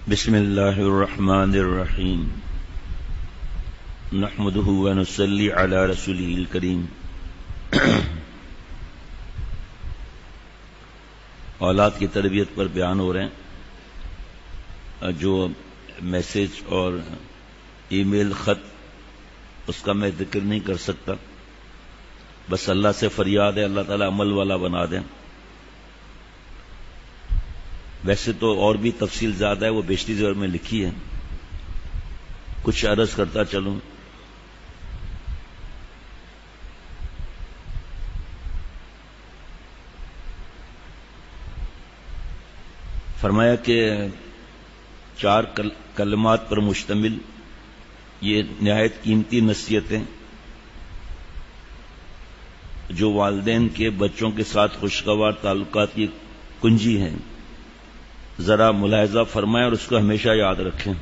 بسم اللہ الرحمن الرحیم نحمده ونصلی علی رسوله الکریم اولاد کی تربیت پر بیان ہو رہے ہیں. جو میسج اور ای میل خط اس کا میں ذکر نہیں کر سکتا، بس اللہ سے فریاد ہے اللہ تعالیٰ عمل والا بنا دیں. ویسے تو اور بھی تفصیل زیادہ ہے، وہ بیشتری زبر میں لکھی ہے، کچھ عرض کرتا چلوں. فرمایا کہ 4 کلمات پر مشتمل یہ نہایت قیمتی نصیحتیں جو والدین کے بچوں کے ساتھ خوشگوار تعلقات کی کنجی ہیں، ذرا ملاحظہ فرمائیں اور اس کو ہمیشہ یاد رکھیں.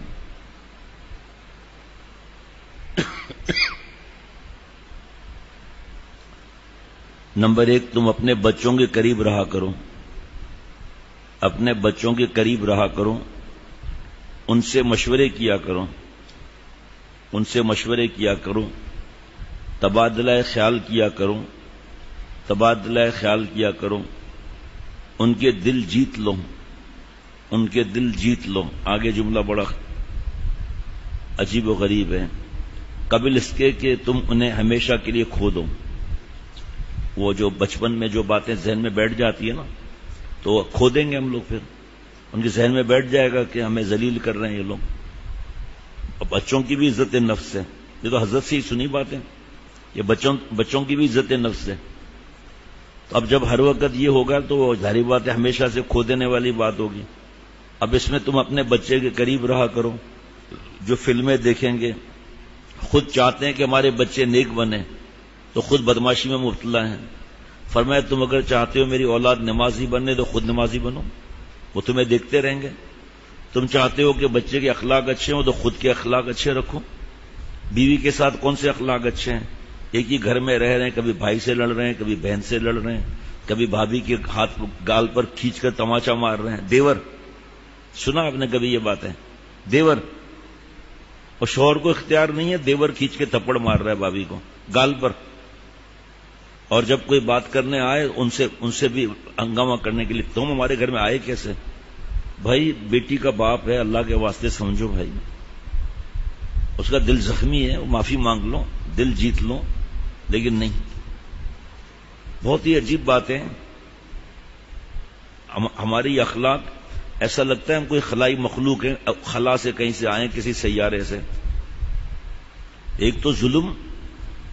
نمبر 1، تم اپنے بچوں کے قریب رہا کرو. اپنے بچوں کے قریب رہا کرو، ان سے مشورے کیا کرو، ان سے مشورے کیا کرو، تبادلہ خیال کیا کرو، تبادلہ خیال کیا کرو. ان کے دل جیت لو، ان کے دل جیت لو. آگے جملہ بڑا عجیب و غریب ہے. قبل اس کے کہ تم انہیں ہمیشہ کے لیے کھو دو. وہ جو بچپن میں جو باتیں ذہن میں بیٹھ جاتی ہے نا، تو کھو دیں گے ہم لوگ. پھر ان کے ذہن میں بیٹھ جائے گا کہ ہمیں ذلیل کر رہے ہیں یہ لوگ. بچوں کی بھی عزت نفس ہے، یہ تو حضرت سے ہی سنی باتیں. یہ بچوں کی بھی عزت نفس ہے. تو اب جب ہر وقت یہ ہوگا تو ظاہری بات ہے ہمیشہ سے کھو دینے والی بات ہوگی. اب اس میں تم اپنے بچے کے قریب رہا کرو. جو فلمیں دیکھیں گے، خود چاہتے ہیں کہ ہمارے بچے نیک بنے، تو خود بدماشی میں مبتلا ہیں. فرمایا تم اگر چاہتے ہو میری اولاد نمازی بننے تو خود نمازی بنو، وہ تمہیں دیکھتے رہیں گے. تم چاہتے ہو کہ بچے کے اخلاق اچھے ہوں تو خود کے اخلاق اچھے رکھو. بیوی کے ساتھ کون سے اخلاق اچھے ہیں؟ ایک ہی گھر میں رہ رہے ہیں، کبھی بھائی سے لڑ رہے ہیں، کبھی بہن سے لڑ رہے ہیں، کبھی بھابھی کے ہاتھ گال پر کھینچ کر تماچا مار رہے ہیں. دیور، سنا آپ نے کبھی یہ باتیں؟ دیور، اور شوہر کو اختیار نہیں ہے، دیور کھینچ کے تھپڑ مار رہا ہے بھابھی کو گال پر. اور جب کوئی بات کرنے آئے ان سے بھی ہنگامہ کرنے کے لیے، تم ہمارے گھر میں آئے کیسے؟ بھائی بیٹی کا باپ ہے، اللہ کے واسطے سمجھو بھائی. اس کا دل زخمی ہے، معافی مانگ لو، دل جیت لو. لیکن نہیں، بہت ہی عجیب باتیں. ہماری اخلاق ایسا لگتا ہے ہم کوئی خلائی مخلوق ہیں، خلا سے کہیں سے آئے، کسی سیارے سے. ایک تو ظلم،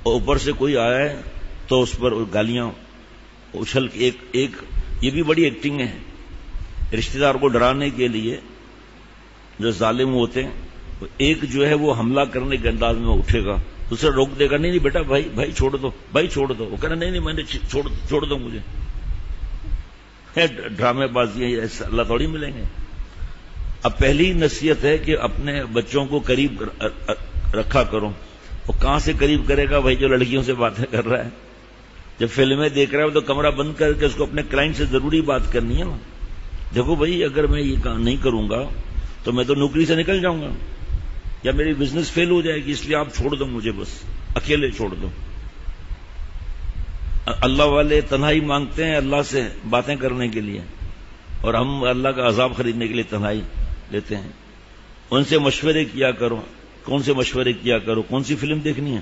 اور اوپر سے کوئی آیا ہے تو اس پر گالیاں اچھل. ایک یہ بھی بڑی ایکٹنگ ہے. رشتہ دار کو ڈرانے کے لیے جو ظالم ہوتے ہیں، ایک جو ہے وہ حملہ کرنے کے انداز میں اٹھے گا، دوسرا روک دے گا، نہیں بیٹا بھائی چھوڑ دو، بھائی چھوڑ دو. وہ کہنا نہیں میں نے چھوڑ دو مجھے. ڈرامے بازیاں ایسا اللہ تھوڑی ملیں گے. اب پہلی نصیحت ہے کہ اپنے بچوں کو قریب رکھا کرو. وہ کہاں سے قریب کرے گا بھائی جو لڑکیوں سے باتیں کر رہا ہے؟ جب فلمیں دیکھ رہا ہے تو کمرہ بند کر کے اس کو اپنے کلائنٹ سے ضروری بات کرنی ہے نا. دیکھو بھائی اگر میں یہ کام نہیں کروں گا تو میں تو نوکری سے نکل جاؤں گا یا میری بزنس فیل ہو جائے گی، اس لیے آپ چھوڑ دو مجھے، بس اکیلے چھوڑ دو. اللہ والے تنہائی مانگتے ہیں اللہ سے باتیں کرنے کے لیے، اور ہم اللہ کا عذاب خریدنے کے لیے تنہائی لیتے ہیں. ان سے مشورے کیا کرو. کون سے مشورے کیا کرو؟ کون سی فلم دیکھنی ہے،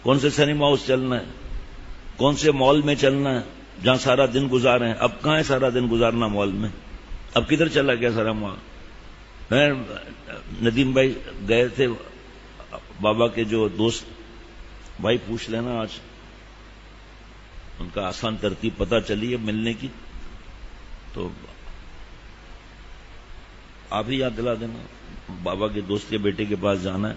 کون سے سنیما ہاؤس چلنا ہے، کون سے مال میں چلنا ہے جہاں سارا دن گزارے ہیں. اب کہاں ہے سارا دن گزارنا مال میں؟ اب کدھر چلا گیا سارا مال؟ میں ندیم بھائی گئے تھے، بابا کے جو دوست بھائی، پوچھ لینا آج ان کا آسان ترتیب پتہ چلی ہے ملنے کی، تو آپ ہی یاد دلا دینا. بابا کے دوست کے بیٹے کے پاس جانا ہے.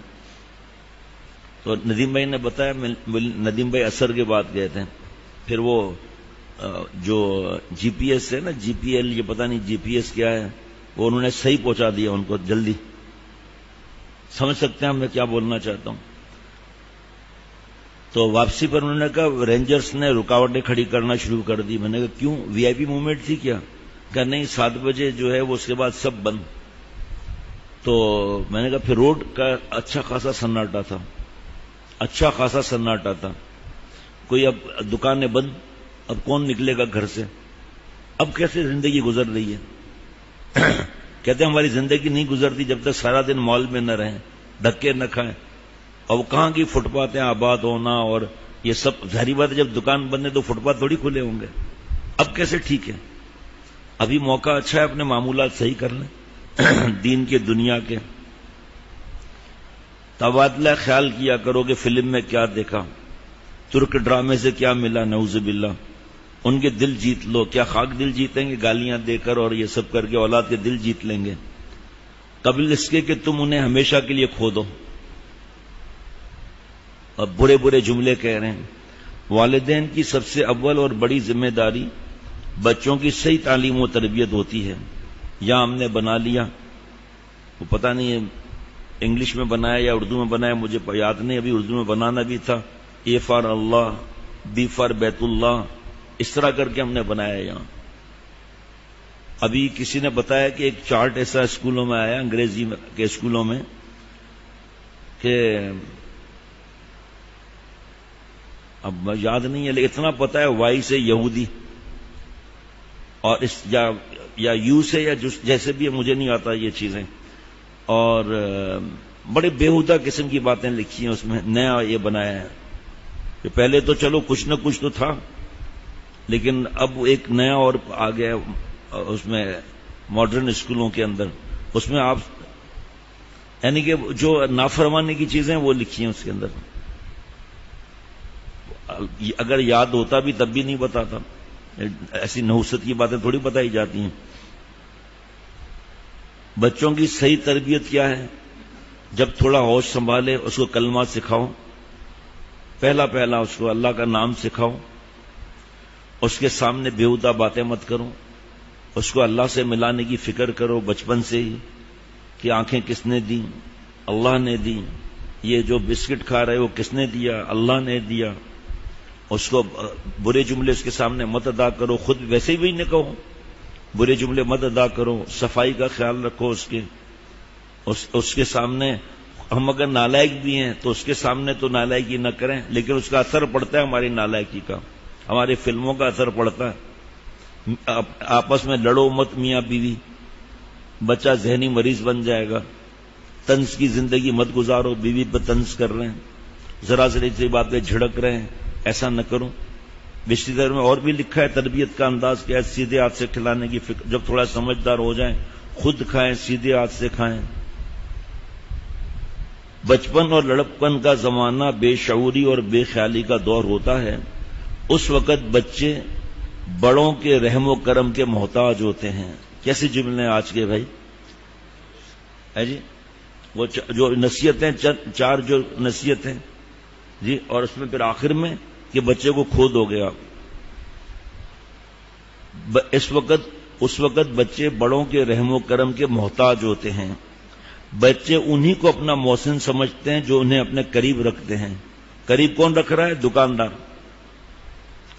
تو ندیم بھائی نے بتایا، ندیم بھائی اثر کے بعد گئے تھے. پھر وہ جو جی پی ایس ہے نا، جی پی ایل، یہ پتہ نہیں جی پی ایس کیا ہے، وہ انہوں نے صحیح پہنچا دیا ان کو جلدی. سمجھ سکتے ہیں میں کیا بولنا چاہتا ہوں. تو واپسی پر انہوں نے کہا رینجرز نے رکاوٹیں کھڑی کرنا شروع کر دی. میں نے کہا کیوں، وی آئی پی موومنٹ تھی کیا؟ کہ نہیں 7 بجے جو ہے وہ اس کے بعد سب بند. تو میں نے کہا پھر روڈ کا اچھا خاصا سناٹا تھا، اچھا خاصا سناٹا تھا، کوئی اب دکانیں بند، اب کون نکلے گا گھر سے، اب کیسے زندگی گزر رہی ہے؟ کہتے ہیں ہماری زندگی نہیں گزرتی جب تک سارا دن مال میں نہ رہیں، دھکے نہ کھائیں، اور وہ کہاں کی فٹ پاتھیں آباد ہونا اور یہ سب ظاہری بات ہے، جب دکان بند ہے تو فٹ پاتھ تھوڑی کھلے ہوں گے، اب کیسے ٹھیک ہے؟ ابھی موقع اچھا ہے اپنے معمولات صحیح کر لیں دین کے دنیا کے. تبادلہ خیال کیا کرو کہ فلم میں کیا دیکھا، ترک ڈرامے سے کیا ملا، نعوذ باللہ، ان کے دل جیت لو. کیا خاک دل جیتیں گے گالیاں دے کر اور یہ سب کر کے اولاد کے دل جیت لیں گے؟ قبل اس کے کہ تم انہیں ہمیشہ کے لیے کھو دو. اب برے برے جملے کہہ رہے ہیں. والدین کی سب سے اول اور بڑی ذمہ داری بچوں کی صحیح تعلیم و تربیت ہوتی ہے. یا ہم نے بنا لیا، وہ پتہ نہیں انگلش میں بنایا یا اردو میں بنایا، مجھے یاد نہیں، ابھی اردو میں بنانا بھی تھا. اے فار اللہ، بی فار بیت اللہ، اس طرح کر کے ہم نے بنایا. یہاں ابھی کسی نے بتایا کہ ایک چارٹ ایسا اسکولوں میں آیا، انگریزی کے اسکولوں میں، کہ اب یاد نہیں ہے لیکن اتنا پتا ہے وائی سے یہودی، اور اس یا یو سے یا جیسے بھی مجھے نہیں آتا یہ چیزیں، اور بڑے بیہودہ قسم کی باتیں لکھی ہیں اس میں. نیا یہ بنایا ہے کہ پہلے تو چلو کچھ نہ کچھ تو تھا، لیکن اب ایک نیا اور آ گیا اس میں ماڈرن اسکولوں کے اندر. اس میں آپ یعنی کہ جو نافرمانی کی چیزیں وہ لکھی ہیں اس کے اندر. اگر یاد ہوتا بھی تب بھی نہیں بتاتا، ایسی نحوست کی باتیں تھوڑی بتائی جاتی ہیں. بچوں کی صحیح تربیت کیا ہے؟ جب تھوڑا ہوش سنبھالے اس کو کلمات سکھاؤ، پہلا اس کو اللہ کا نام سکھاؤ، اس کے سامنے بیہودہ باتیں مت کرو، اس کو اللہ سے ملانے کی فکر کرو بچپن سے ہی کہ آنکھیں کس نے دی؟ اللہ نے دی. یہ جو بسکٹ کھا رہے وہ کس نے دیا؟ اللہ نے دیا. اس کو برے جملے اس کے سامنے مت ادا کرو، خود ویسے بھی نہ کہو، برے جملے مت ادا کرو، صفائی کا خیال رکھو اس کے سامنے. ہم اگر نالائق بھی ہیں تو اس کے سامنے تو نالائقی نہ کریں، لیکن اس کا اثر پڑتا ہے ہماری نالائقی کا، ہماری فلموں کا اثر پڑتا ہے. آپس میں لڑو مت میاں بیوی، بچہ ذہنی مریض بن جائے گا. طنز کی زندگی مت گزارو، بیوی پہ طنز کر رہے ہیں، ذرا سی بات پہ جھڑک رہے ہیں، ایسا نہ کرو. بشتی در میں اور بھی لکھا ہے تربیت کا انداز کیا ہے، سیدھے ہاتھ سے کھلانے کی فکر. جب تھوڑا سمجھدار ہو جائیں خود کھائیں، سیدھے ہاتھ سے کھائیں. بچپن اور لڑکپن کا زمانہ بے شعوری اور بے خیالی کا دور ہوتا ہے. اس وقت بچے بڑوں کے رحم و کرم کے محتاج ہوتے ہیں. کیسے جملے ہیں آج کے بھائی ہے جی؟ وہ جو نصیحتیں چار جو نصیحتیں جی، اور اس میں پھر آخر میں کہ بچے کو کھو دو گے آپ. اس وقت بچے بڑوں کے رحم و کرم کے محتاج ہوتے ہیں. بچے انہی کو اپنا محسن سمجھتے ہیں جو انہیں اپنے قریب رکھتے ہیں. قریب کون رکھ رہا ہے؟ دکاندار.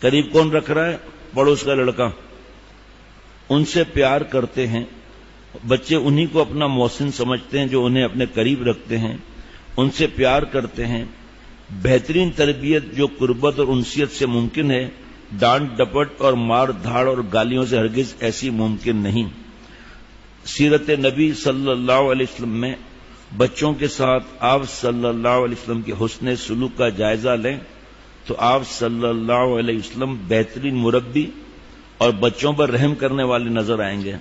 قریب کون رکھ رہا ہے؟ پڑوس کا لڑکا. ان سے پیار کرتے ہیں. بچے انہی کو اپنا محسن سمجھتے ہیں جو انہیں اپنے قریب رکھتے ہیں، ان سے پیار کرتے ہیں. بہترین تربیت جو قربت اور انسیت سے ممکن ہے، ڈانٹ ڈپٹ اور مار دھاڑ اور گالیوں سے ہرگز ایسی ممکن نہیں. سیرت نبی صلی اللہ علیہ وسلم میں بچوں کے ساتھ آپ صلی اللہ علیہ وسلم کے حسن سلوک کا جائزہ لیں تو آپ صلی اللہ علیہ وسلم بہترین مربی اور بچوں پر رحم کرنے والے نظر آئیں گے.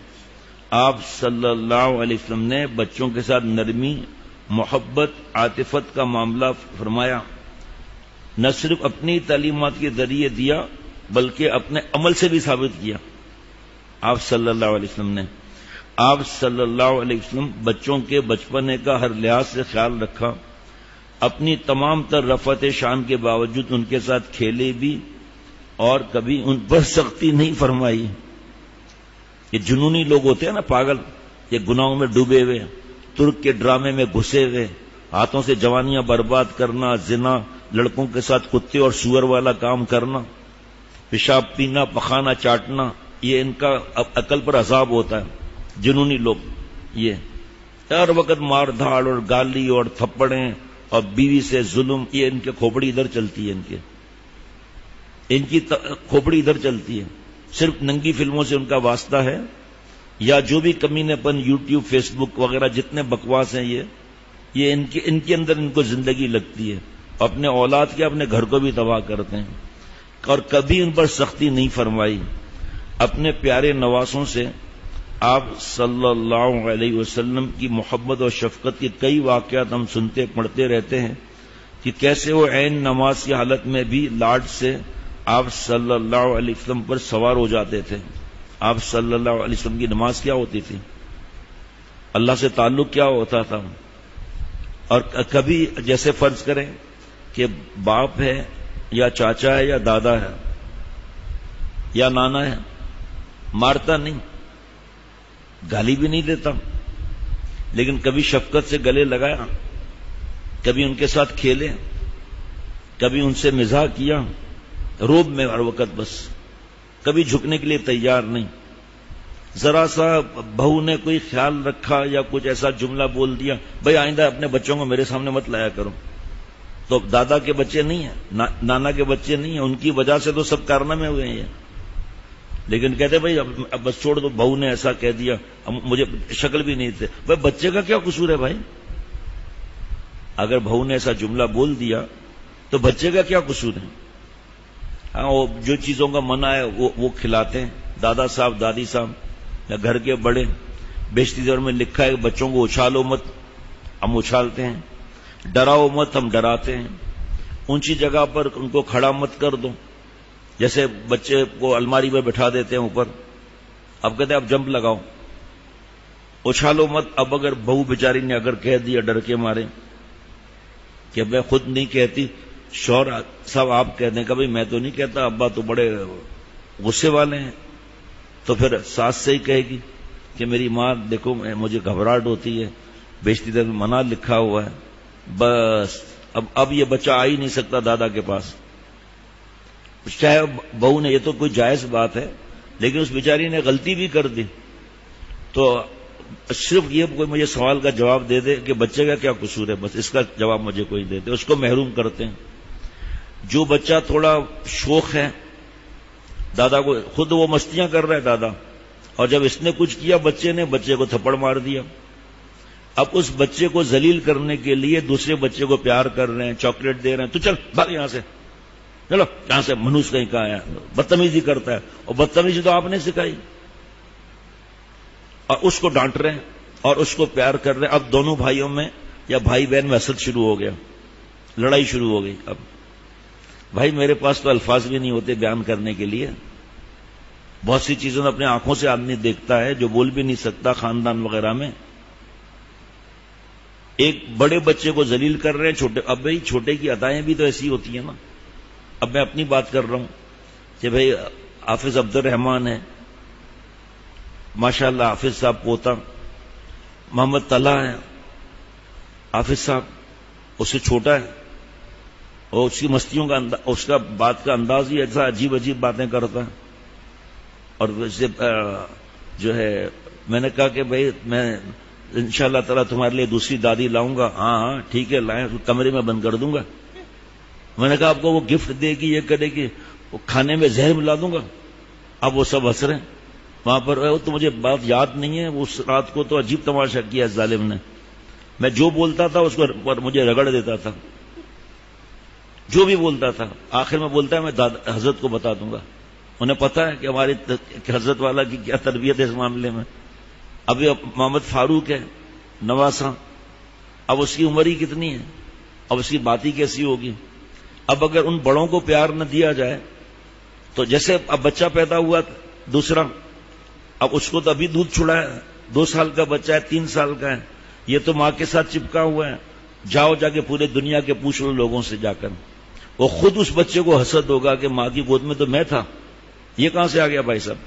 آپ صلی اللہ علیہ وسلم نے بچوں کے ساتھ نرمی، محبت، عاطفت کا معاملہ فرمایا. نہ صرف اپنی تعلیمات کے ذریعے دیا بلکہ اپنے عمل سے بھی ثابت کیا آپ صلی اللہ علیہ وسلم نے. آپ صلی اللہ علیہ وسلم بچوں کے بچپنے کا ہر لحاظ سے خیال رکھا. اپنی تمام تر رفعت شان کے باوجود ان کے ساتھ کھیلے بھی اور کبھی ان پر سختی نہیں فرمائی. یہ جنونی لوگ ہوتے ہیں نا، پاگل، یہ گناہوں میں ڈوبے ہوئے، ترک کے ڈرامے میں گھسے ہوئے، ہاتھوں سے جوانیاں برباد کرنا، زنا، لڑکوں کے ساتھ کتے اور سور والا کام کرنا، پیشاب پینا، پخانا چاٹنا، یہ ان کا عقل پر عذاب ہوتا ہے. جنونی لوگ یہ ہر وقت مار دھاڑ اور گالی اور تھپڑیں اور بیوی سے ظلم، یہ ان کے کھوپڑی ادھر چلتی ہے، ان کی کھوپڑی ادھر چلتی ہے. صرف ننگی فلموں سے ان کا واسطہ ہے، یا جو بھی کمینے پن یوٹیوب فیس بک وغیرہ جتنے بکواس ہیں یہ ان کے اندر ان کو زندگی لگتی ہے. اپنے اولاد کے اپنے گھر کو بھی تباہ کرتے ہیں، اور کبھی ان پر سختی نہیں فرمائی. اپنے پیارے نواسوں سے آپ صلی اللہ علیہ وسلم کی محبت اور شفقت کے کئی واقعات ہم سنتے پڑھتے رہتے ہیں کہ کیسے وہ عین نماز کی حالت میں بھی لاڈ سے آپ صلی اللہ علیہ وسلم پر سوار ہو جاتے تھے. آپ صلی اللہ علیہ وسلم کی نماز کیا ہوتی تھی، اللہ سے تعلق کیا ہوتا تھا. اور کبھی جیسے فرض کریں کہ باپ ہے یا چاچا ہے یا دادا ہے یا نانا ہے، مارتا نہیں، گالی بھی نہیں دیتا، لیکن کبھی شفقت سے گلے لگایا، کبھی ان کے ساتھ کھیلے، کبھی ان سے مزاح کیا، روب میں ہر وقت بس، کبھی جھکنے کے لیے تیار نہیں. ذرا سا بہو نے کوئی خیال رکھا یا کچھ ایسا جملہ بول دیا، بھائی آئندہ اپنے بچوں کو میرے سامنے مت لایا کرو. تو دادا کے بچے نہیں ہیں، نانا کے بچے نہیں ہیں، ان کی وجہ سے تو سب کارنامے ہوئے ہیں. لیکن کہتے بھائی اب بس چھوڑ دو، بہو نے ایسا کہہ دیا، مجھے شکل بھی نہیں تھے. بھائی بچے کا کیا قصور ہے بھائی؟ اگر بہو نے ایسا جملہ بول دیا تو بچے کا کیا قصور ہے؟ ہاں، وہ جو چیزوں کا منع ہے وہ کھلاتے ہیں، دادا صاحب دادی صاحب یا گھر کے بڑے. بیشتی دور میں لکھا ہے کہ بچوں کو اچھالو مت، ہم اچھالتے ہیں. ڈراؤ مت، ہم ڈراتے ہیں. اونچی جگہ پر ان کو کھڑا مت کر دو، جیسے بچے کو الماری میں بٹھا دیتے ہیں اوپر، اب کہتے ہیں اب جمپ لگاؤ. اچھالو مت. اب اگر بہو بیچاری نے اگر کہہ دیا ڈر کے مارے کہ میں خود نہیں کہتی، شوہر صاحب آپ کہہ دیں کہ بھائی میں تو نہیں کہتا، ابا تو بڑے غصے والے ہیں، تو پھر ساس سے ہی کہے گی کہ میری ماں دیکھو مجھے گھبراہٹ ہوتی ہے، بیشتی دیر میں منع لکھا ہوا ہے. بس اب یہ بچہ آ ہی نہیں سکتا دادا کے پاس. چاہے بہو نے، یہ تو کوئی جائز بات ہے، لیکن اس بیچاری نے غلطی بھی کر دی، تو صرف یہ کوئی مجھے سوال کا جواب دے دے کہ بچے کا کیا قصور ہے، بس اس کا جواب مجھے کوئی دے دے. اس کو محروم کرتے ہیں. جو بچہ تھوڑا شوق ہے دادا کو، خود وہ مستیاں کر رہا ہے دادا، اور جب اس نے کچھ کیا بچے نے، بچے کو تھپڑ مار دیا. اب اس بچے کو ذلیل کرنے کے لیے دوسرے بچے کو پیار کر رہے ہیں، چاکلیٹ دے رہے ہیں، تو چل بھاگ یہاں سے، چلو یہاں سے، منوس کہیں کا آیا. بدتمیزی کرتا ہے، اور بدتمیزی تو آپ نے سکھائی، اور اس کو ڈانٹ رہے ہیں اور اس کو پیار کر رہے ہیں. اب دونوں بھائیوں میں یا بھائی بہن میں حسد شروع ہو گیا، لڑائی شروع ہو گئی. اب بھائی میرے پاس تو الفاظ بھی نہیں ہوتے بیان کرنے کے لیے. بہت سی چیزوں اپنے آنکھوں سے آدمی دیکھتا ہے جو بول بھی نہیں سکتا خاندان وغیرہ میں. ایک بڑے بچے کو ذلیل کر رہے ہیں چھوٹے. اب بھائی چھوٹے کی ادائیں بھی تو ایسی ہوتی ہیں نا. اب میں اپنی بات کر رہا ہوں کہ بھائی حافظ عبد الرحمان ہے، ماشاءاللہ حافظ صاحب پوتا. محمد طلحہ ہے، حافظ صاحب اس سے چھوٹا ہے، اور اس کی مستیوں کا اس کا بات کا انداز ہی ایسا عجیب عجیب باتیں کرتا ہے. اور ویسے جو ہے میں نے کہا کہ بھائی میں انشاءاللہ تعالیٰ تمہارے لیے دوسری دادی لاؤں گا. ہاں ہاں ٹھیک ہے لائیں، کمرے میں بند کر دوں گا. میں نے کہا آپ کو وہ گفٹ دے گی، یہ کرے گی، وہ کھانے میں زہر ملا دوں گا. اب وہ سب ہنس رہے ہیں وہاں پر. تو مجھے بات یاد نہیں ہے، اس رات کو تو عجیب تماشا کیا ظالم نے. میں جو بولتا تھا اس کو مجھے رگڑ دیتا تھا، جو بھی بولتا تھا. آخر میں بولتا ہے میں حضرت کو بتا دوں گا. انہیں پتا ہے کہ ہماری حضرت والا کی کیا تربیت ہے اس معاملے میں. ابھی محمد فاروق ہے نواسا، اب اس کی عمر ہی کتنی ہے، اب اس کی بات ہی کیسی ہوگی. اب اگر ان بڑوں کو پیار نہ دیا جائے تو جیسے اب بچہ پیدا ہوا دوسرا، اب اس کو تو ابھی دودھ چھڑا ہے، 2 سال کا بچہ ہے، 3 سال کا ہے، یہ تو ماں کے ساتھ چپکا ہوا ہے. جاؤ جا کے پورے دنیا کے پوچھ لو لوگوں سے جا کر، وہ خود اس بچے کو حسد ہوگا کہ ماں کی گود میں تو میں تھا، یہ کہاں سے آ گیا بھائی صاحب،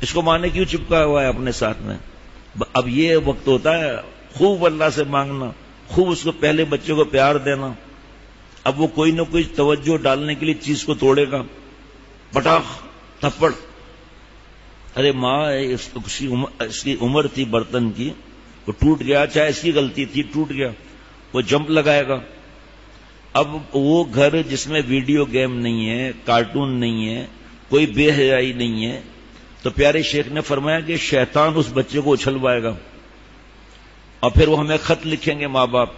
اس کو ماں نے کیوں چپکا ہوا ہے اپنے ساتھ میں. اب یہ وقت ہوتا ہے خوب اللہ سے مانگنا، خوب اس کو پہلے بچے کو پیار دینا. اب وہ کوئی نہ کوئی توجہ ڈالنے کے لیے چیز کو توڑے گا، پٹاخ تھپڑ. ارے ماں اس کی عمر تھی برتن کی، وہ ٹوٹ گیا، چاہے اس کی غلطی تھی، ٹوٹ گیا، وہ جمپ لگائے گا۔ اب وہ گھر جس میں ویڈیو گیم نہیں ہے، کارٹون نہیں ہے، کوئی بے حیائی نہیں ہے، تو پیارے شیخ نے فرمایا کہ شیطان اس بچے کو اچھلوائے گا، اور پھر وہ ہمیں خط لکھیں گے ماں باپ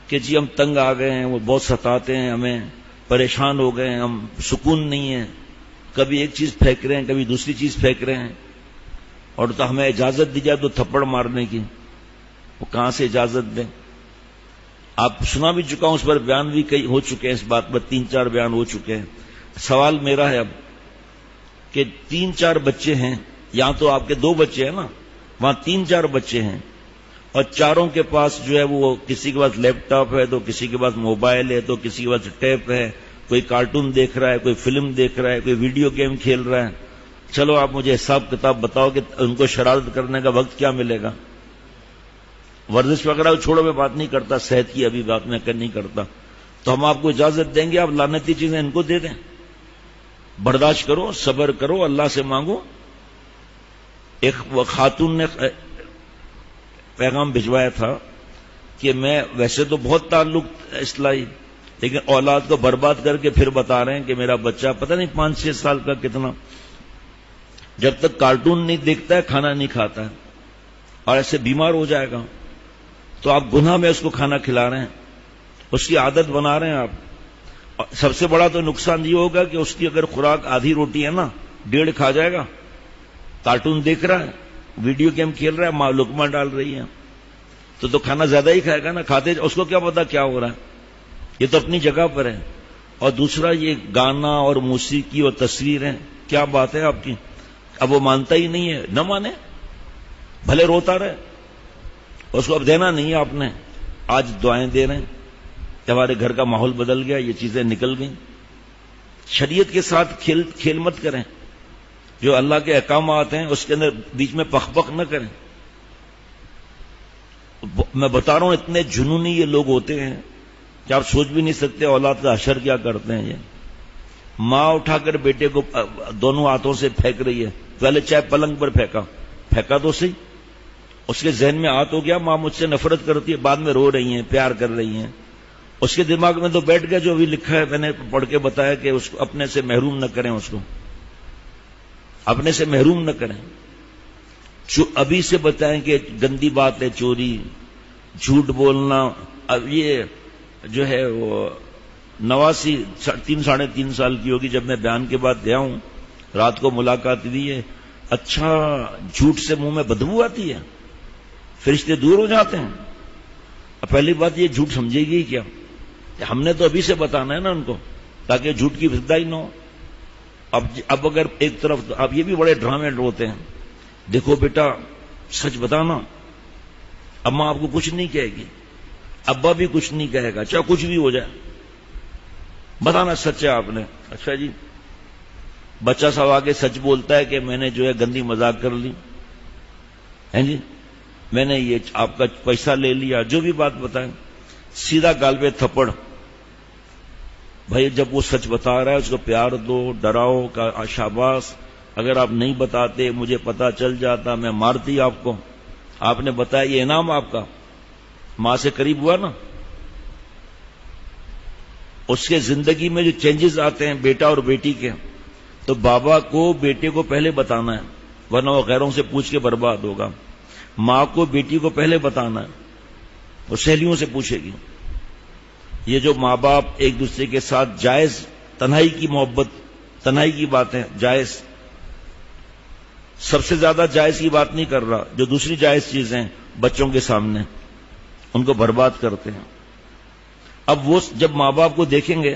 کہ جی ہم تنگ آ گئے ہیں، وہ بہت ستاتے ہیں ہمیں، پریشان ہو گئے ہیں، ہم سکون نہیں ہے، کبھی ایک چیز پھینک رہے ہیں، کبھی دوسری چیز پھینک رہے ہیں، اور تو ہمیں اجازت دی جائے تو تھپڑ مارنے کی، وہ کہاں سے اجازت دیں؟ آپ سنا بھی چکا ہوں، اس پر بیان بھی کئی ہو چکے ہیں، اس بات پر 3-4 بیان ہو چکے ہیں۔ سوال میرا ہے اب کہ 3-4 بچے ہیں، یہاں تو آپ کے 2 بچے ہیں نا، وہاں 3-4 بچے ہیں، اور چاروں کے پاس جو ہے وہ کسی کے پاس لیپ ٹاپ ہے، تو کسی کے پاس موبائل ہے، تو کسی کے پاس ٹیپ ہے، کوئی کارٹون دیکھ رہا ہے، کوئی فلم دیکھ رہا ہے، کوئی ویڈیو گیم کھیل رہا ہے۔ چلو آپ مجھے حساب کتاب بتاؤ کہ ان کو شرارت کرنے کا وقت کیا ملے گا؟ ورزش وغیرہ چھوڑو، میں بات نہیں کرتا، صحت کی ابھی بات میں نہیں کرتا، تو ہم آپ کو اجازت دیں گے آپ لعنتی چیزیں ان کو دے دیں؟ برداشت کرو، صبر کرو، اللہ سے مانگو۔ ایک خاتون نے پیغام بھجوایا تھا کہ میں ویسے تو بہت تعلق اصلاحی، لیکن اولاد کو برباد کر کے پھر بتا رہے ہیں کہ میرا بچہ پتہ نہیں 5-6 سال کا کتنا، جب تک کارٹون نہیں دیکھتا ہے کھانا نہیں کھاتا ہے، اور ایسے بیمار ہو جائے گا، تو آپ گناہ میں اس کو کھانا کھلا رہے ہیں، اس کی عادت بنا رہے ہیں آپ۔ سب سے بڑا تو نقصان یہ ہوگا کہ اس کی اگر خوراک آدھی روٹی ہے نا، 1.5 کھا جائے گا، کارٹون دیکھ رہا ہے، ویڈیو گیم کھیل رہا ہے، ماں لقمہ ڈال رہی ہے، تو کھانا زیادہ ہی کھائے گا نا، کھاتے اس کو کیا پتا کیا ہو رہا ہے، یہ تو اپنی جگہ پر ہے۔ اور دوسرا یہ گانا اور موسیقی اور تصویریں، کیا بات ہے آپ کی؟ اب وہ مانتا ہی نہیں ہے، نہ مانے، بھلے روتا رہے، اس کو اب دینا نہیں ہے آپ نے۔ آج دعائیں دے رہے ہیں کہ ہمارے گھر کا ماحول بدل گیا، یہ چیزیں نکل گئیں۔ شریعت کے ساتھ کھیل مت کریں، جو اللہ کے احکامات ہیں اس کے اندر بیچ میں پخ نہ کریں۔ میں بتا رہا ہوں اتنے جنونی یہ لوگ ہوتے ہیں کہ آپ سوچ بھی نہیں سکتے اولاد کا حشر کیا کرتے ہیں۔ یہ ماں اٹھا کر بیٹے کو دونوں ہاتھوں سے پھینک رہی ہے، پہلے چاہے پلنگ پر پھینکا تو صحیح، اس کے ذہن میں آت ہو گیا ماں مجھ سے نفرت کرتی ہے، بعد میں رو رہی ہیں، پیار کر رہی ہیں، اس کے دماغ میں تو بیٹھ گیا جو ابھی لکھا ہے، میں نے پڑھ کے بتایا کہ اس کو اپنے سے محروم نہ کریں، اس کو اپنے سے محروم نہ کریں۔ ابھی سے بتائیں کہ گندی بات ہے چوری، جھوٹ بولنا۔ اب یہ جو ہے وہ نواسی 3-3.5 سال کی ہوگی جب میں بیان کے بعد گیا ہوں، رات کو ملاقات ہوئی ہے، اچھا جھوٹ سے منہ میں بدبو آتی ہے، فرشتے دور ہو جاتے ہیں۔ اب پہلی بات یہ جھوٹ سمجھے گی کیا؟ ہم نے تو ابھی سے بتانا ہے نا ان کو، تاکہ جھوٹ کی ابتدا ہی نہ ہو۔ اب اگر ایک طرف اب یہ بھی بڑے ڈرامے ہوتے ہیں، دیکھو بیٹا سچ بتانا، اماں آپ کو کچھ نہیں کہے گی، ابا بھی کچھ نہیں کہے گا، چاہے کچھ بھی ہو جائے، بتانا سچ ہے آپ نے۔ اچھا جی، بچہ سب آگے سچ بولتا ہے کہ میں نے جو ہے گندی مذاق کر لی ہے جی، میں نے یہ آپ کا پیسہ لے لیا، جو بھی بات بتائیں، سیدھا گال پہ تھپڑ۔ بھائی جب وہ سچ بتا رہا ہے اس کو پیار دو، ڈراؤ کا شاباش، اگر آپ نہیں بتاتے مجھے پتا چل جاتا میں مارتی آپ کو، آپ نے بتایا یہ انعام آپ کا، ماں سے قریب ہوا نا۔ اس کے زندگی میں جو چینجز آتے ہیں بیٹا اور بیٹی کے، تو بابا کو بیٹے کو پہلے بتانا ہے، ورنہ وہ غیروں سے پوچھ کے برباد ہوگا۔ ماں کو بیٹی کو پہلے بتانا ہے، وہ سہیلیوں سے پوچھے گی۔ یہ جو ماں باپ ایک دوسرے کے ساتھ جائز تنہائی کی محبت، تنہائی کی باتیں جائز، سب سے زیادہ جائز کی بات نہیں کر رہا، جو دوسری جائز چیزیں بچوں کے سامنے ان کو برباد کرتے ہیں۔ اب وہ جب ماں باپ کو دیکھیں گے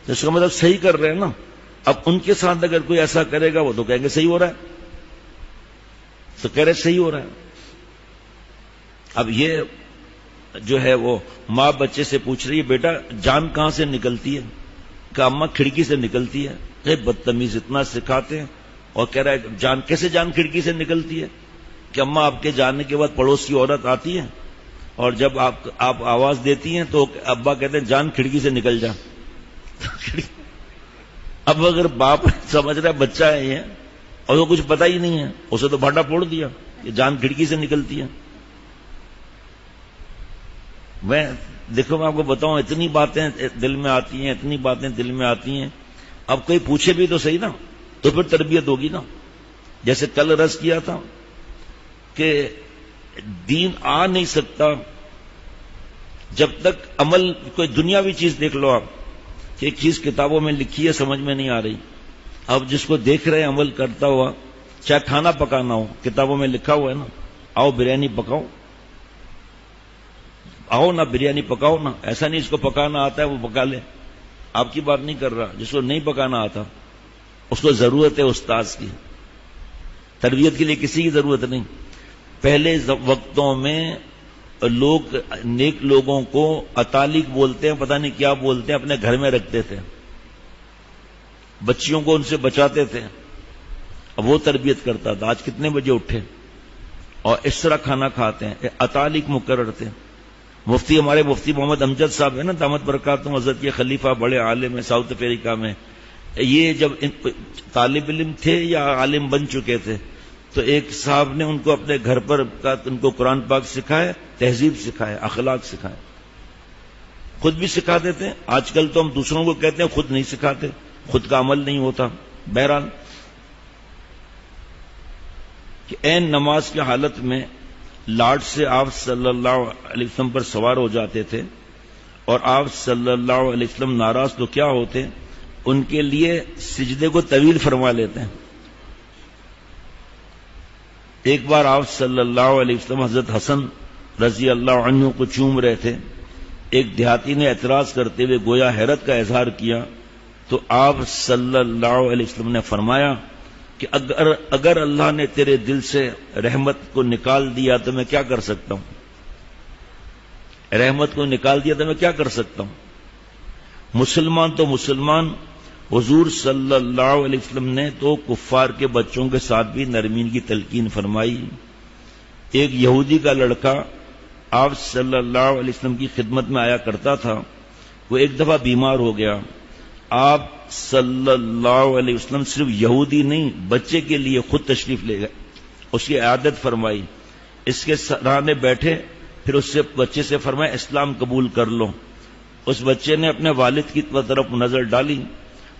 تو اس کا مطلب صحیح کر رہے ہیں نا۔ اب ان کے ساتھ اگر کوئی ایسا کرے گا وہ تو کہیں گے صحیح ہو رہا ہے، تو کہہ رہے صحیح ہو رہا ہے۔ اب یہ جو ہے وہ ماں بچے سے پوچھ رہی ہے بیٹا جان کہاں سے نکلتی ہے؟ کہ اماں کھڑکی سے نکلتی ہے۔ بدتمیز اتنا سکھاتے ہیں، اور کہہ رہا ہے جان کیسے جان کھڑکی سے نکلتی ہے؟ کہ اماں آپ کے جانے کے بعد پڑوس کی عورت آتی ہے اور جب آپ آواز دیتی ہیں تو ابا کہتے ہیں جان کھڑکی سے نکل جا۔ اب اگر باپ سمجھ رہا ہے بچہ ہے یہ اور وہ کچھ پتا ہی نہیں ہے، اسے تو بھاٹا پھوڑ دیا کہ جان کھڑکی سے نکلتی ہے۔ میں دیکھو میں آپ کو بتاؤں، اتنی باتیں دل میں آتی ہیں، اتنی باتیں دل میں آتی ہیں، اب کوئی پوچھے بھی تو صحیح نا، تو پھر تربیت ہوگی نا. جیسے کل عرض کیا تھا کہ دین آ نہیں سکتا جب تک عمل. کوئی دنیاوی چیز دیکھ لو آپ کہ ایک چیز کتابوں میں لکھی ہے سمجھ میں نہیں آ رہی، اب جس کو دیکھ رہے ہیں عمل کرتا ہوا، چاہے کھانا پکانا ہو، کتابوں میں لکھا ہوا ہے نا، آؤ بریانی پکاؤ، آؤ نا بریانی پکاؤ نا. ایسا نہیں اس کو پکانا آتا ہے وہ پکا لے، آپ کی بات نہیں کر رہا. جس کو نہیں پکانا آتا اس کو ضرورت ہے استاذ کی، تربیت کے لیے کسی کی ضرورت نہیں. پہلے وقتوں میں لوگ نیک لوگوں کو اطالق بولتے ہیں، پتہ نہیں کیا بولتے ہیں، اپنے گھر میں رکھتے تھے، بچیوں کو ان سے بچاتے تھے، اب وہ تربیت کرتا تھا. آج کتنے بجے اٹھے اور اس طرح کھانا کھاتے ہیں. اطالق مقرر تھے. مفتی ہمارے مفتی محمد امجد صاحب ہیں نا دامت برکاتہم، حضرت کے خلیفہ، بڑے عالم ہیں ساؤتھ افریقہ میں. یہ جب طالب علم تھے یا عالم بن چکے تھے تو ایک صاحب نے ان کو اپنے گھر پر ان کو قرآن پاک سکھائے، تہذیب سکھائے، اخلاق سکھائے. خود بھی سکھا دیتے ہیں. آج کل تو ہم دوسروں کو کہتے ہیں، خود نہیں سکھاتے، خود کا عمل نہیں ہوتا. بہرحال کہ عین نماز کی حالت میں لاٹ سے آپ صلی اللہ علیہ وسلم پر سوار ہو جاتے تھے، اور آپ صلی اللہ علیہ وسلم ناراض تو کیا ہوتے، ان کے لیے سجدے کو طویل فرما لیتے ہیں. ایک بار آپ صلی اللہ علیہ وسلم حضرت حسن رضی اللہ عنہ کو چوم رہے تھے، ایک دیہاتی نے اعتراض کرتے ہوئے گویا حیرت کا اظہار کیا، تو آپ صلی اللہ علیہ وسلم نے فرمایا کہ اگر اللہ نے تیرے دل سے رحمت کو نکال دیا تو میں کیا کر سکتا ہوں، رحمت کو نکال دیا تو میں کیا کر سکتا ہوں. مسلمان تو مسلمان، حضور صلی اللہ علیہ وسلم نے تو کفار کے بچوں کے ساتھ بھی نرمی کی تلقین فرمائی. ایک یہودی کا لڑکا آپ صلی اللہ علیہ وسلم کی خدمت میں آیا کرتا تھا، وہ ایک دفعہ بیمار ہو گیا. آپ صلی اللہ علیہ وسلم صرف یہودی نہیں، بچے کے لیے خود تشریف لے گئے، اس کی عیادت فرمائی، اس کے سرانے بیٹھے، پھر اس سے بچے سے فرمایا اسلام قبول کر لو. اس بچے نے اپنے والد کی طرف نظر ڈالی،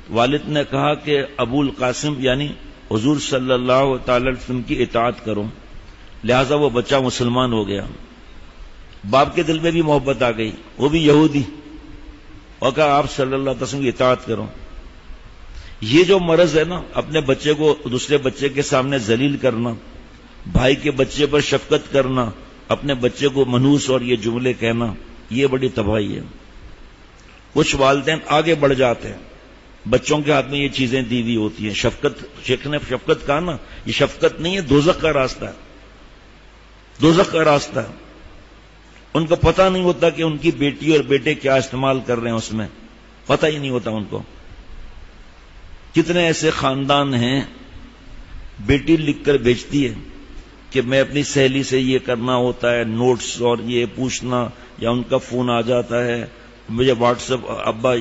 والد نے کہا کہ ابو القاسم یعنی حضور صلی اللہ تعالی علیہ وسلم کی اطاعت کرو، لہذا وہ بچہ مسلمان ہو گیا. باپ کے دل میں بھی محبت آ گئی، وہ بھی یہودی، اور کہا آپ صلی اللہ علیہ وسلم کی اطاعت کرو. یہ جو مرض ہے نا، اپنے بچے کو دوسرے بچے کے سامنے ذلیل کرنا، بھائی کے بچے پر شفقت کرنا، اپنے بچے کو منحوس اور یہ جملے کہنا، یہ بڑی تباہی ہے. کچھ والدین آگے بڑھ جاتے ہیں، بچوں کے ہاتھ میں یہ چیزیں دی ہوئی ہوتی ہیں. شفقت، شیخ نے شفقت کہا نا، یہ شفقت نہیں ہے، دوزخ کا راستہ ہے، دوزخ کا راستہ ہے. ان کو پتہ نہیں ہوتا کہ ان کی بیٹی اور بیٹے کیا استعمال کر رہے ہیں، اس میں پتہ ہی نہیں ہوتا ان کو. کتنے ایسے خاندان ہیں، بیٹی لکھ کر بھیجتی ہے کہ میں اپنی سہیلی سے یہ کرنا ہوتا ہے، نوٹس اور یہ پوچھنا، یا ان کا فون آ جاتا ہے، مجھے واٹس ایپ ابا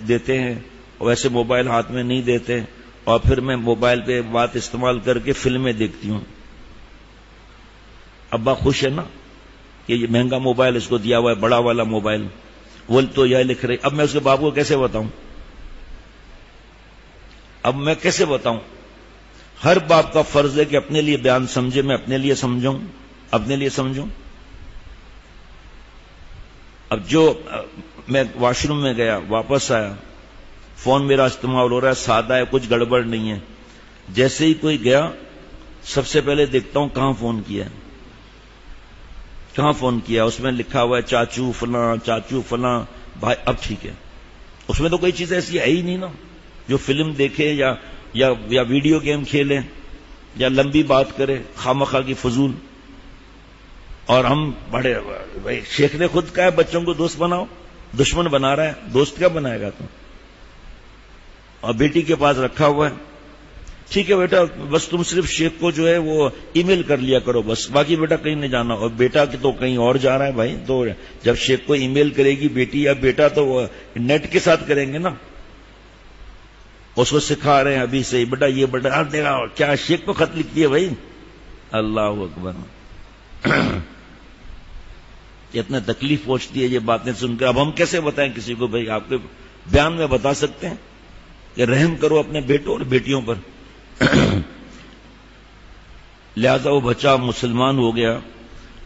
دیتے ہیں، ویسے موبائل ہاتھ میں نہیں دیتے، اور پھر میں موبائل پہ بات استعمال کر کے فلمیں دیکھتی ہوں. ابا خوش ہے نا کہ یہ مہنگا موبائل اس کو دیا ہوا ہے، بڑا والا موبائل، وہ تو یہ لکھ رہی. اب میں اس کے باپ کو کیسے بتاؤں، اب میں کیسے بتاؤں؟ ہر باپ کا فرض ہے کہ اپنے لیے بیان سمجھے، میں اپنے لیے سمجھوں، اپنے لیے سمجھوں. اب جو میں واش روم میں گیا، واپس آیا، فون میرا استعمال ہو رہا ہے، سادہ ہے، کچھ گڑبڑ نہیں ہے. جیسے ہی کوئی گیا، سب سے پہلے دیکھتا ہوں کہاں فون کیا ہے، کہاں فون کیا. اس میں لکھا ہوا ہے چاچو فلاں، چاچو فلاں بھائی. اب ٹھیک ہے، اس میں تو کوئی چیز ایسی ہے ہی نہیں نا جو فلم دیکھے یا ویڈیو گیم کھیلے یا لمبی بات کرے خامخواہ کی فضول. اور ہم بڑے بھائی، شیخ نے خود کہا ہے بچوں کو دوست بناؤ، دشمن بنا رہا ہے، دوست کیا بنائے گا تم؟ اور بیٹی کے پاس رکھا ہوا ہے، ٹھیک ہے بیٹا، بس تم صرف شیخ کو جو ہے وہ ای میل کر لیا کرو، بس باقی بیٹا کہیں نہیں جانا. اور بیٹا تو کہیں اور جا رہا ہے بھائی، تو جب شیخ کو ای میل کرے گی بیٹی یا بیٹا تو وہ نیٹ کے ساتھ کریں گے نا. اس کو سکھا رہے ہیں ابھی سے، بیٹا یہ بیٹا دیکھا کیا شیخ کو خط لکھتی ہے بھائی. اللہ اکبر. اتنا تکلیف پہنچتی ہے یہ باتیں سن کر. اب ہم کیسے بتائیں کسی کو؟ بھائی آپ کے بیان میں بتا سکتے ہیں کہ رحم کرو اپنے بیٹوں اور بیٹیوں پر. لہذا وہ بچہ مسلمان ہو گیا.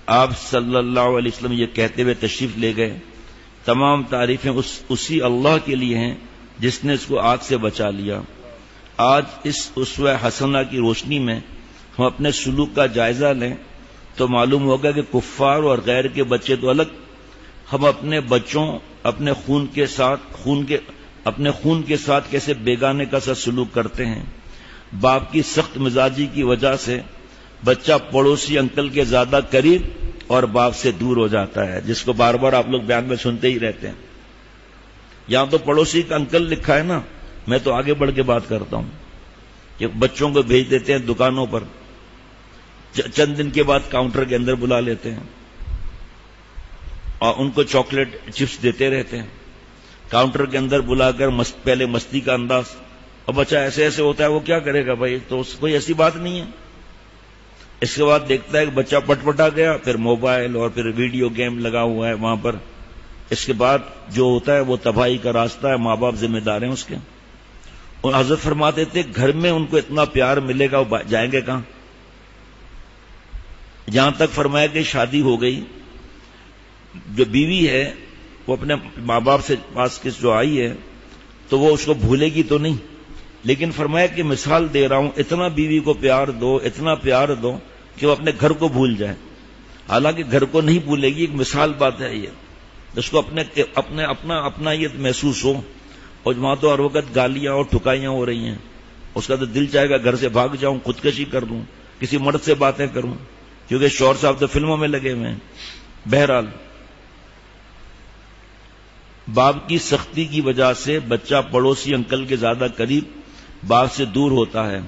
آپ صلی اللہ علیہ وسلم یہ کہتے ہوئے تشریف لے گئے تمام تعریفیں اسی اللہ کے لیے ہیں جس نے اس کو آگ سے بچا لیا. آج اس اسوہ حسنہ کی روشنی میں ہم اپنے سلوک کا جائزہ لیں تو معلوم ہوگا کہ کفار اور غیر کے بچے تو الگ، ہم اپنے بچوں اپنے خون کے ساتھ کیسے بیگانے کا سا سلوک کرتے ہیں. باپ کی سخت مزاجی کی وجہ سے بچہ پڑوسی انکل کے زیادہ قریب اور باپ سے دور ہو جاتا ہے، جس کو بار بار آپ لوگ بیان میں سنتے ہی رہتے ہیں. یہاں تو پڑوسی کا انکل لکھا ہے نا، میں تو آگے بڑھ کے بات کرتا ہوں کہ بچوں کو بھیج دیتے ہیں دکانوں پر، چند دن کے بعد کاؤنٹر کے اندر بلا لیتے ہیں اور ان کو چاکلیٹ چپس دیتے رہتے ہیں. کاؤنٹر کے اندر بلا کر پہلے مستی کا انداز، اور بچہ ایسے ایسے ہوتا ہے وہ کیا کرے گا بھائی؟ تو کوئی ایسی بات نہیں ہے. اس کے بعد دیکھتا ہے کہ بچہ پٹ پٹا گیا، پھر موبائل اور پھر ویڈیو گیم لگا ہوا ہے وہاں پر. اس کے بعد جو ہوتا ہے وہ تباہی کا راستہ ہے. ماں باپ ذمہ دار ہیں اس کے. اور حضرت فرماتے تھے گھر میں ان کو اتنا پیار ملے گا وہ جائیں گے کہاں؟ جہاں تک فرمایا کہ شادی ہو گئی، جو بیوی ہے وہ اپنے ماں باپ سے پاس کس جو آئی ہے تو وہ اس کو بھولے گی تو نہیں، لیکن فرمایا کہ مثال دے رہا ہوں، اتنا بیوی کو پیار دو، اتنا پیار دو کہ وہ اپنے گھر کو بھول جائے. حالانکہ گھر کو نہیں بھولے گی، ایک مثال بات ہے یہ، اس کو اپنا یہ محسوس ہو. اور وہاں تو ہر وقت گالیاں اور ٹھکائیاں ہو رہی ہیں، اس کا تو دل چاہے گا گھر سے بھاگ جاؤں، خودکشی کر لوں، کسی مرد سے باتیں کروں، کیونکہ شوہر صاحب تو فلموں میں لگے ہوئے ہیں. بہرحال باپ کی سختی کی وجہ سے بچہ پڑوسی انکل کے زیادہ قریب، باپ سے دور ہوتا ہے.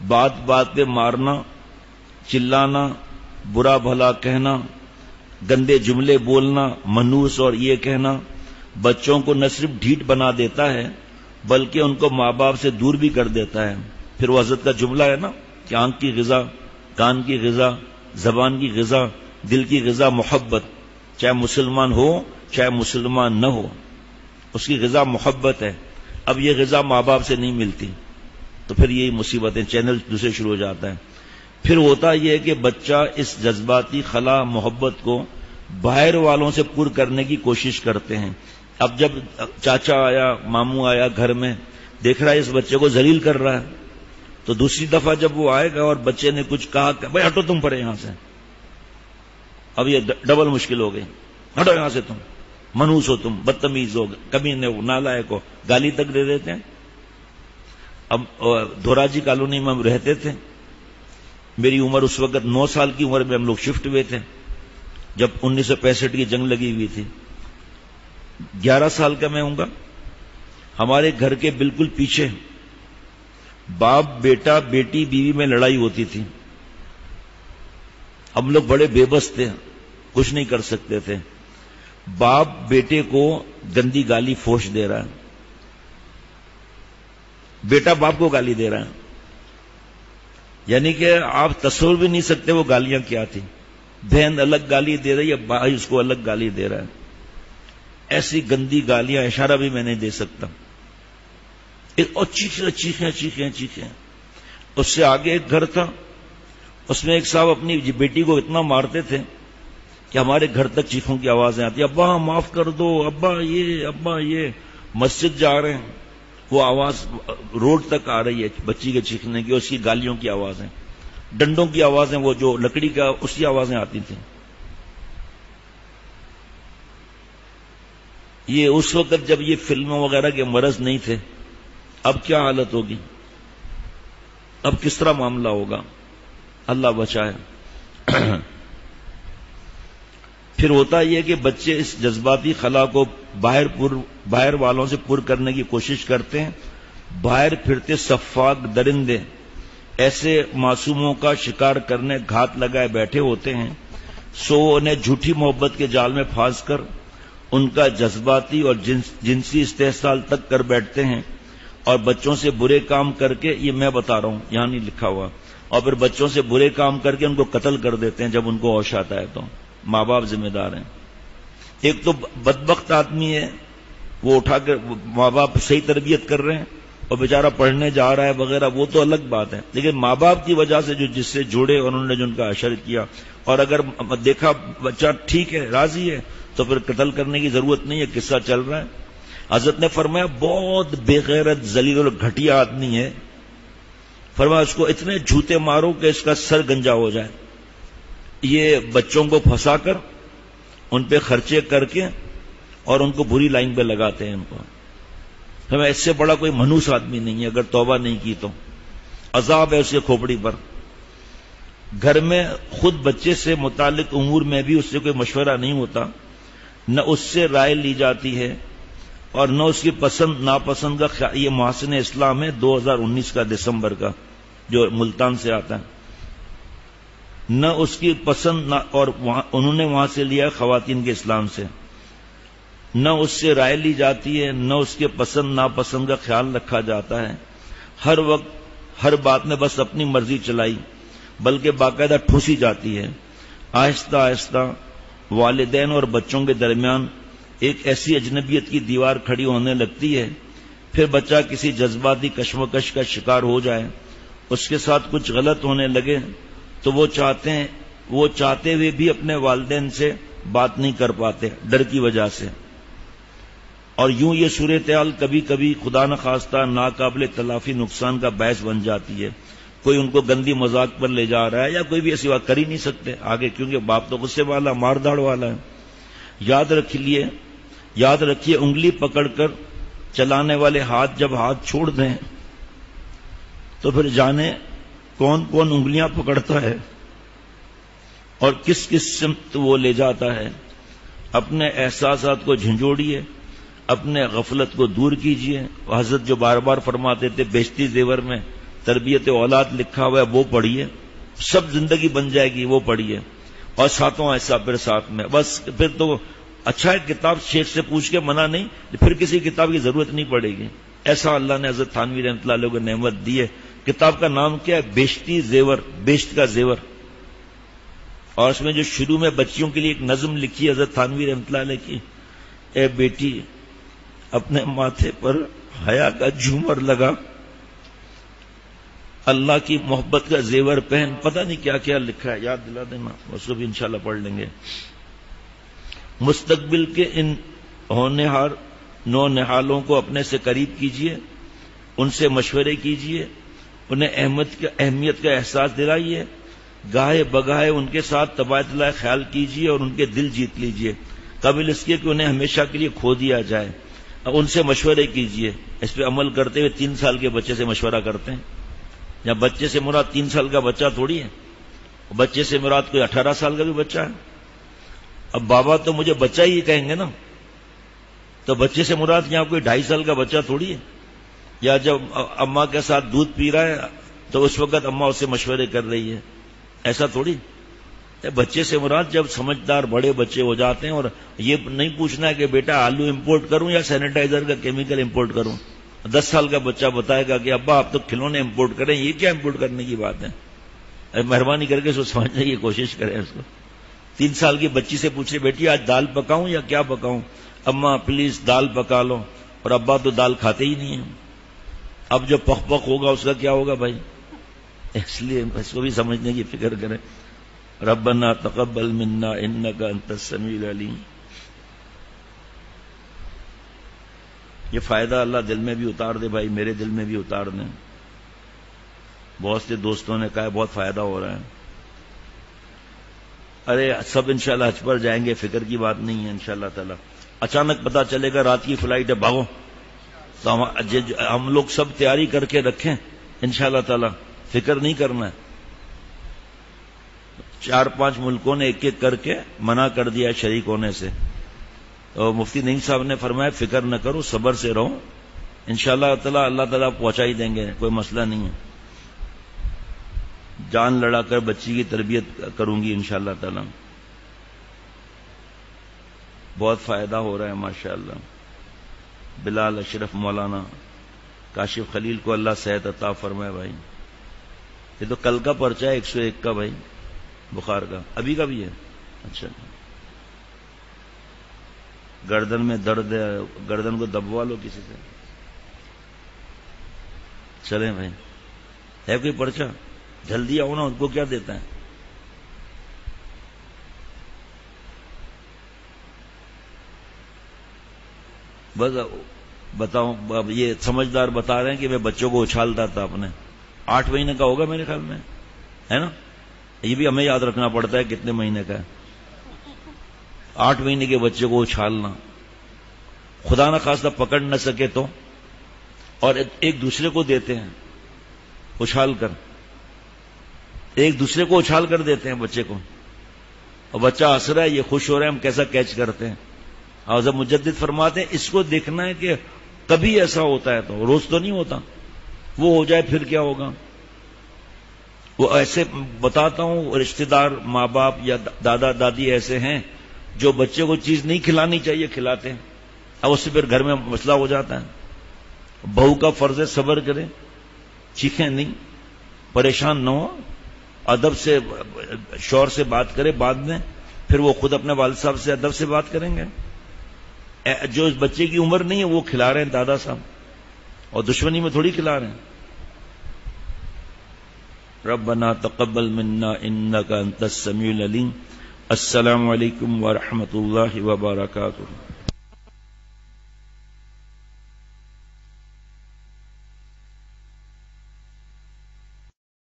بات بات پہ مارنا، چلانا، برا بھلا کہنا، گندے جملے بولنا، منحوس اور یہ کہنا بچوں کو نہ صرف ڈھیٹ بنا دیتا ہے بلکہ ان کو ماں باپ سے دور بھی کر دیتا ہے. پھر وہ حضرت کا جملہ ہے نا کہ آنکھ کی غذا، کان کی غذا، زبان کی غذا، دل کی غذا محبت، چاہے مسلمان ہو چاہے مسلمان نہ ہو، اس کی غذا محبت ہے. اب یہ غذا ماں باپ سے نہیں ملتی تو پھر یہی مصیبتیں، چینل دوسرے شروع ہو جاتا ہے. پھر ہوتا یہ ہے کہ بچہ اس جذباتی خلا محبت کو باہر والوں سے پر کرنے کی کوشش کرتے ہیں. اب جب چاچا آیا، ماموں آیا گھر میں، دیکھ رہا ہے اس بچے کو ذلیل کر رہا ہے، تو دوسری دفعہ جب وہ آئے گا اور بچے نے کچھ کہا کہ بھائی ہٹو تم پرے یہاں سے، اب یہ ڈبل مشکل ہو گئی، ہٹو یہاں سے، تم منحوس ہو، تم بدتمیز ہو، کمینے ہو، نالائق ہو، گالی تک دے دیتے ہیں. اب دھوراجی کالونی میں ہم رہتے تھے، میری عمر اس وقت 9 سال کی عمر میں ہم لوگ شفٹ ہوئے تھے جب 1965 کی جنگ لگی ہوئی تھی. 11 سال کا میں ہوں گا. ہمارے گھر کے بالکل پیچھے باپ بیٹا بیٹی بیوی میں لڑائی ہوتی تھی. ہم لوگ بڑے بے بس تھے، کچھ نہیں کر سکتے تھے. باپ بیٹے کو گندی گالی فوش دے رہا ہے، بیٹا باپ کو گالی دے رہا ہے، یعنی کہ آپ تصور بھی نہیں سکتے وہ گالیاں کیا تھی. بہن الگ گالی دے رہی ہے، بھائی اس کو الگ گالی دے رہا ہے. ایسی گندی گالیاں اشارہ بھی میں نہیں دے سکتا. اور چیخیں چیخیں چیخیں چیخیں. اس سے آگے ایک گھر تھا، اس میں ایک صاحب اپنی بیٹی کو اتنا مارتے تھے کہ ہمارے گھر تک چیخوں کی آوازیں آتی، ابا معاف کر دو، ابا یہ. مسجد جا رہے ہیں، وہ آواز روڈ تک آ رہی ہے بچی کے چیخنے کی، اس کی گالیوں کی آوازیں، ڈنڈوں کی آوازیں، وہ جو لکڑی کا اس کی آوازیں آتی تھیں. یہ اس وقت جب یہ فلموں وغیرہ کے مرض نہیں تھے. اب کیا حالت ہوگی، اب کس طرح معاملہ ہوگا، اللہ بچائے. پھر ہوتا یہ کہ بچے اس جذباتی خلا کو باہر والوں سے پر کرنے کی کوشش کرتے ہیں. باہر پھرتے سفاک درندے ایسے معصوموں کا شکار کرنے گھات لگائے بیٹھے ہوتے ہیں، سو انہیں جھوٹی محبت کے جال میں پھانس کر ان کا جذباتی اور جنسی استحصال تک کر بیٹھتے ہیں، اور بچوں سے برے کام کر کے، یہ میں بتا رہا ہوں یہاں نہیں لکھا ہوا، اور پھر بچوں سے برے کام کر کے ان کو قتل کر دیتے ہیں جب ان کو ہوش آتا ہے تو. ماں باپ ذمہ دار ہیں. ایک تو بدبخت آدمی ہے، وہ اٹھا کر ماں باپ صحیح تربیت کر رہے ہیں اور بیچارہ پڑھنے جا رہا ہے وغیرہ، وہ تو الگ بات ہے، لیکن ماں باپ کی وجہ سے جو جس سے جڑے اور انہوں نے جو ان کا اشر کیا، اور اگر دیکھا بچہ ٹھیک ہے راضی ہے تو پھر قتل کرنے کی ضرورت نہیں ہے، قصہ چل رہا ہے۔ حضرت نے فرمایا بہت بے غیرت ذلیل اور گھٹیا آدمی ہے، فرمایا اس کو اتنے جھوتے مارو کہ اس کا سر گنجا ہو جائے۔ یہ بچوں کو پھنسا کر ان پہ خرچے کر کے اور ان کو بری لائن پہ لگاتے ہیں ان کو۔ فرمایا اس سے بڑا کوئی منحوس آدمی نہیں ہے، اگر توبہ نہیں کی تو عذاب ہے اس کے کھوپڑی پر۔ گھر میں خود بچے سے متعلق امور میں بھی اس سے کوئی مشورہ نہیں ہوتا، نہ اس سے رائے لی جاتی ہے اور نہ اس کی پسند ناپسند کا خیال۔ یہ محاسن اسلام ہے 2019 کا دسمبر کا، جو ملتان سے آتا ہے۔ نہ اس کی پسند اور انہوں نے وہاں سے لیا خواتین کے اسلام سے، نہ اس سے رائے لی جاتی ہے، نہ اس کے پسند ناپسند کا خیال رکھا جاتا ہے۔ ہر وقت ہر بات میں بس اپنی مرضی چلائی، بلکہ باقاعدہ ٹھوسی جاتی ہے۔ آہستہ آہستہ والدین اور بچوں کے درمیان ایک ایسی اجنبیت کی دیوار کھڑی ہونے لگتی ہے، پھر بچہ کسی جذباتی کشمکش کا شکار ہو جائے، اس کے ساتھ کچھ غلط ہونے لگے تو وہ چاہتے ہوئے بھی اپنے والدین سے بات نہیں کر پاتے ڈر کی وجہ سے، اور یوں یہ صورتحال کبھی کبھی خدا نخواستہ ناقابل تلافی نقصان کا باعث بن جاتی ہے۔ کوئی ان کو گندی مذاق پر لے جا رہا ہے یا کوئی بھی ایسی بات کر ہی نہیں سکتے آگے، کیونکہ باپ تو غصے والا مار داڑ والا ہے۔ یاد رکھیے انگلی پکڑ کر چلانے والے ہاتھ جب ہاتھ چھوڑ دیں تو پھر جانے کون کون انگلیاں پکڑتا ہے اور کس کس سمت وہ لے جاتا ہے۔ اپنے احساسات کو جھنجھوڑیے، اپنے غفلت کو دور کیجیے۔ حضرت جو بار بار فرماتے تھے بیشتی زیور میں تربیت اولاد لکھا ہوا ہے وہ پڑھیے، سب زندگی بن جائے گی، وہ پڑھیے، اور ساتوں ایسا پھر ساتھ میں بس پھر تو اچھا ہے کتاب شیخ سے پوچھ کے منع نہیں، پھر کسی کتاب کی ضرورت نہیں پڑے گی۔ ایسا اللہ نے حضرت تھانوی رحمۃ اللہ علیہ کو نعمت دی ہے۔ کتاب کا نام کیا ہے؟ بیشتی زیور، بیشت کا زیور، اور اس میں جو شروع میں بچیوں کے لیے ایک نظم لکھی حضرت تھانوی رحمۃ اللہ علیہ کی، اے بیٹی اپنے ماتھے پر حیا کا جھومر لگا، اللہ کی محبت کا زیور پہن، پتہ نہیں کیا کیا لکھا ہے، یاد دلا دینا، اس کو بھی انشاءاللہ پڑھ لیں گے۔ مستقبل کے ان ہونہار نونہالوں کو اپنے سے قریب کیجیے، ان سے مشورے کیجیے، انہیں اہمیت کا احساس دلائیے، گاہے بگاہے ان کے ساتھ تبادلہ خیال کیجیے اور ان کے دل جیت لیجیے، قبل اس کے کہ انہیں ہمیشہ کے لیے کھو دیا جائے۔ ان سے مشورے کیجیے، اس پہ عمل کرتے ہوئے 3 سال کے بچے سے مشورہ کرتے ہیں، یا بچے سے مراد 3 سال کا بچہ تھوڑی ہے، بچے سے مراد کوئی 18 سال کا بھی بچہ ہے۔ اب بابا تو مجھے بچہ ہی کہیں گے نا، تو بچے سے مراد یہاں کوئی 2.5 سال کا بچہ تھوڑی ہے، یا جب اماں کے ساتھ دودھ پی رہا ہے تو اس وقت اماں اس سے مشورے کر رہی ہے، ایسا تھوڑی۔ بچے سے مراد جب سمجھدار بڑے بچے ہو جاتے ہیں، اور یہ نہیں پوچھنا ہے کہ بیٹا آلو امپورٹ کروں یا سینیٹائزر کا کیمیکل امپورٹ کروں۔ 10 سال کا بچہ بتائے گا کہ ابا آپ تو کھلونے امپورٹ کریں، یہ کیا امپورٹ کرنے کی بات ہے؟ مہربانی کر کے اس کو سمجھنے کی کوشش کریں اس کو۔ 3 سال کی بچی سے پوچھے بیٹی آج دال پکاؤں یا کیا پکاؤں؟ اماں پلیز دال پکا لو، اور ابا تو دال کھاتے ہی نہیں ہیں۔ اب جو پخ پخ ہوگا اس کا کیا ہوگا بھائی؟ اس لیے اس کو بھی سمجھنے کی فکر کریں۔ ربنا تقبل منا انک انت السمیع العلیم۔ یہ فائدہ اللہ دل میں بھی اتار دے بھائی، میرے دل میں بھی اتار دیں۔ بہت سے دوستوں نے کہا بہت فائدہ ہو رہا ہے۔ ارے سب انشاءاللہ حج پر جائیں گے، فکر کی بات نہیں ہے انشاءاللہ تعالی۔ اچانک پتہ چلے گا رات کی فلائٹ ہے بھاگو، تو ہم لوگ سب تیاری کر کے رکھیں انشاءاللہ تعالی، فکر نہیں کرنا ہے۔ 4-5 ملکوں نے ایک ایک کر کے منع کر دیا شریک ہونے سے، اور مفتی نعیم صاحب نے فرمایا فکر نہ کرو، صبر سے رہو، انشاءاللہ تعالی اللہ تعالیٰ پہنچا ہی دیں گے، کوئی مسئلہ نہیں ہے۔ جان لڑا کر بچی کی تربیت کروں گی انشاءاللہ تعالی۔ بہت فائدہ ہو رہا ہے ماشاءاللہ۔ بلال اشرف مولانا کاشف خلیل کو اللہ صحت عطا فرمائے بھائی۔ یہ تو کل کا پرچہ ہے 101 کا بھائی، بخار کا ابھی کا بھی ہے۔ اچھا گردن میں درد ہے، گردن کو دبوا لو کسی سے. چلیں بھائی، ہے کوئی پرچہ؟ جلدی آؤ نا، ان کو کیا دیتا ہے. بس بتاؤں، اب یہ سمجھدار بتا رہے ہیں کہ میں بچوں کو اچھالتا تھا اپنے. 8 مہینے کا ہوگا میرے خیال میں، ہے نا؟ یہ بھی ہمیں یاد رکھنا پڑتا ہے کتنے مہینے کا ہے. 8 مہینے کے بچے کو اچھالنا، خدا نہ خواستہ پکڑ نہ سکے تو، اور ایک دوسرے کو دیتے ہیں اچھال کر، ایک دوسرے کو اچھال کر دیتے ہیں بچے کو، اور بچہ ہنس رہا ہے، یہ خوش ہو رہا ہے، ہم کیسا کیچ کرتے ہیں. اور جب مجدد فرماتے ہیں اس کو دیکھنا ہے کہ کبھی ایسا ہوتا ہے تو، روز تو نہیں ہوتا. وہ ہو جائے پھر کیا ہوگا. وہ ایسے بتاتا ہوں، رشتہ دار ماں باپ یا دادا دادی ایسے ہیں جو بچے کو چیز نہیں کھلانی چاہیے کھلاتے ہیں، اب اس سے پھر گھر میں مسئلہ ہو جاتا ہے. بہو کا فرض ہے صبر کرے، چیخیں نہیں، پریشان نہ ہو، ادب سے شوہر سے بات کرے. بعد میں پھر وہ خود اپنے والد صاحب سے ادب سے بات کریں گے. جو اس بچے کی عمر نہیں ہے وہ کھلا رہے ہیں دادا صاحب، اور دشمنی میں تھوڑی کھلا رہے ہیں. ربنا تقبل منا انك انت السميع العليم. السلام علیکم ورحمۃ اللہ وبرکاتہ.